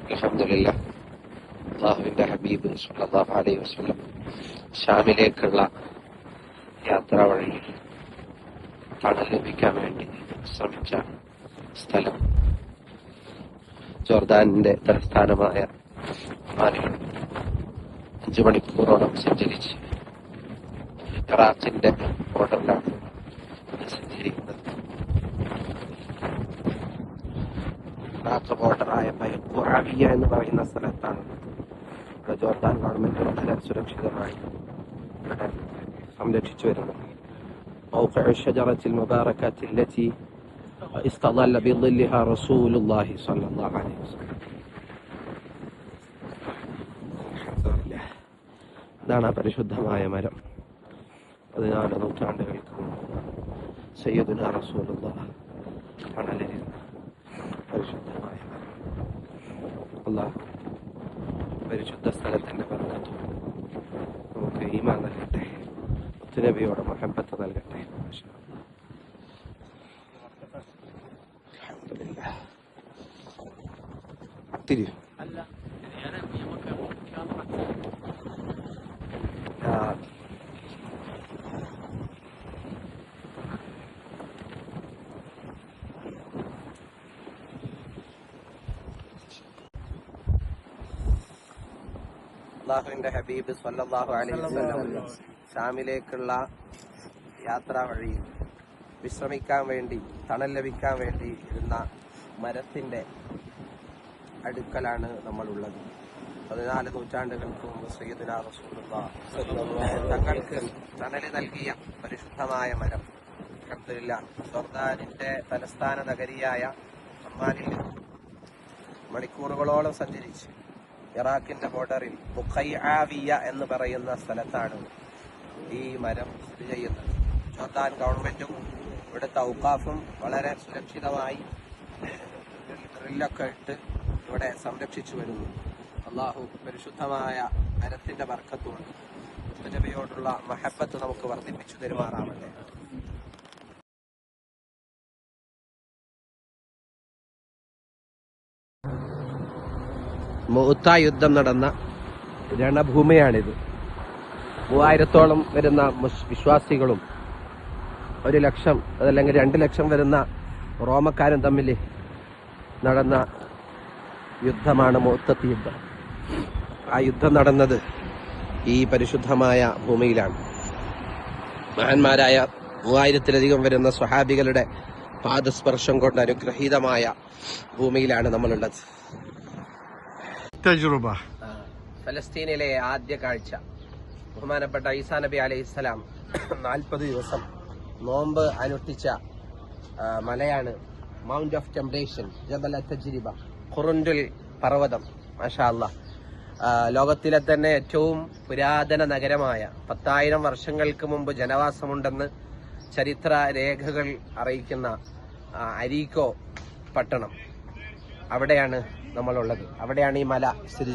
അൽഹംദുലില്ലാഹ് അല്ലാഹുവിന്റെ ഹബീബ് സ്വല്ലല്ലാഹു അലൈഹി വസല്ലം ഷാമിലേക്കുള്ള യാത്രാ വഴിയിൽ തണൽ ലഭിക്കാൻ വേണ്ടി ശ്രമിച്ച സ്ഥലം ജോർദാനിന്റെ തലസ്ഥാനമായ അമ്മാനിൽ 5 മണിക്കൂറോളം സഞ്ചരിച്ച് ഇറാഖിന്റെ ബോർഡറിലാണ് സഞ്ചരിക്കുന്നത്. ഇറാഖ് ബോർഡറായ ബൈഖുഅവിയ എന്ന് പറയുന്ന സ്ഥലത്താണ് ഇവിടെ ജോർദാൻ ഗവൺമെന്റ് വളരെ സുരക്ഷിതമായി ഇവിടെ സംരക്ഷിച്ചു വരുന്നത്. موقع الشجرة المباركة التي استظل بظلها رسول الله صلى الله عليه وسلم. ഇതാണ് പരിശുദ്ധമായ മരം. 14 നൂറ്റാണ്ടുകൾക്ക് മുമ്പ് സയ്യിദുനാ റസൂലുള്ളാഹ് തണലിരുന്ന പരിശുദ്ധമായ മരം. അല്ലാഹു പരിശുദ്ധ സ്ഥലത്തിന്റെ ബർക്കത്തും നമുക്ക് ഈമാൻ നൽകട്ടെ, നബിയോട് മുഹബ്ബത്ത് നൽകട്ടെ. അൽഹംദുലില്ലാഹ്. തിരിയോ അല്ലാഹുവിന്റെ ഹബീബ് സ്വല്ലല്ലാഹു അലൈഹി വസല്ലം ഷാമിലേക്കുള്ള യാത്രാ വഴിയിൽ വിശ്രമിക്കാൻ വേണ്ടി, തണൽ ലഭിക്കാൻ വേണ്ടി ഇരുന്ന മരത്തിന്റെ അടുക്കലാണ് നമ്മളുള്ളത്. 14 നൂറ്റാണ്ടുകൾക്ക് മുമ്പ് സയ്യിദുനാ റസൂലുള്ളാഹി തങ്ങൾക്ക് തണൽ നൽകിയ പരിശുദ്ധമായ മരം. അൽഹംദുലില്ലാഹ്. ജോർദാനിന്റെ തലസ്ഥാന നഗരിയായ അമ്മാനിൽ മണിക്കൂറുകളോളം സഞ്ചരിച്ച് ഇറാഖിന്റെ ബോർഡറിൽ ബുഖൈഅവിയ എന്ന് പറയുന്ന സ്ഥലത്താണ് ഈ മരം സ്ഥിതി ചെയ്യുന്നത്. ജോർദാൻ ഗവൺമെന്റും ഇവിടുത്തെ ഔഖാഫും വളരെ സുരക്ഷിതമായി ഡ്രില്ലൊക്കെ ഇട്ട് ഇവിടെ സംരക്ഷിച്ചു വരുന്നു. അള്ളാഹു പരിശുദ്ധമായ മരത്തിന്റെ ബർക്കത്തുകൊണ്ട് നബിയോടുള്ള മഹബ്ബത്ത് നമുക്ക് വർദ്ധിപ്പിച്ചു തരുമാറാവട്ടെ. മുഅ്ത യുദ്ധം നടന്ന രണഭൂമിയാണിത്. 3000-ഓളം വരുന്ന വിശ്വാസികളും 1 ലക്ഷം അതല്ലെങ്കിൽ 2 ലക്ഷം വരുന്ന റോമക്കാരും തമ്മിൽ നടന്ന യുദ്ധമാണ് മുഅ്ത യുദ്ധം. ആ യുദ്ധം നടന്നത് ഈ പരിശുദ്ധമായ ഭൂമിയിലാണ്. മഹാന്മാരായ 3000-ലധികം വരുന്ന സ്വഹാബികളുടെ പാദസ്പർശം കൊണ്ട് അനുഗ്രഹീതമായ ഭൂമിയിലാണ് നമ്മളുള്ളത്. ഫലസ്തീനിലെ ആദ്യ കാഴ്ച. ബഹുമാനപ്പെട്ട ഈസാ നബി അലൈഹിസ്സലാം 40 ദിവസം നോമ്പ് അനുഷ്ഠിച്ച മലയാണ് മൗണ്ട് ഓഫ് ടെംപ്ടേഷൻ, ജബൽ തജ്രിബ, ഖുറുൻഡുൽ പർവ്വതം. മാഷാ അല്ലാഹ്. ലോകത്തിലെ തന്നെ ഏറ്റവും പുരാതന നഗരമായ 10,000 വർഷങ്ങൾക്ക് മുമ്പ് ജനവാസമുണ്ടെന്ന് ചരിത്ര രേഖകൾ അറിയിക്കുന്ന അരീക്കോ പട്ടണം, അവിടെയാണ് നമ്മളുള്ളത്. അവിടെയാണ് ഈ മല സ്ഥിതി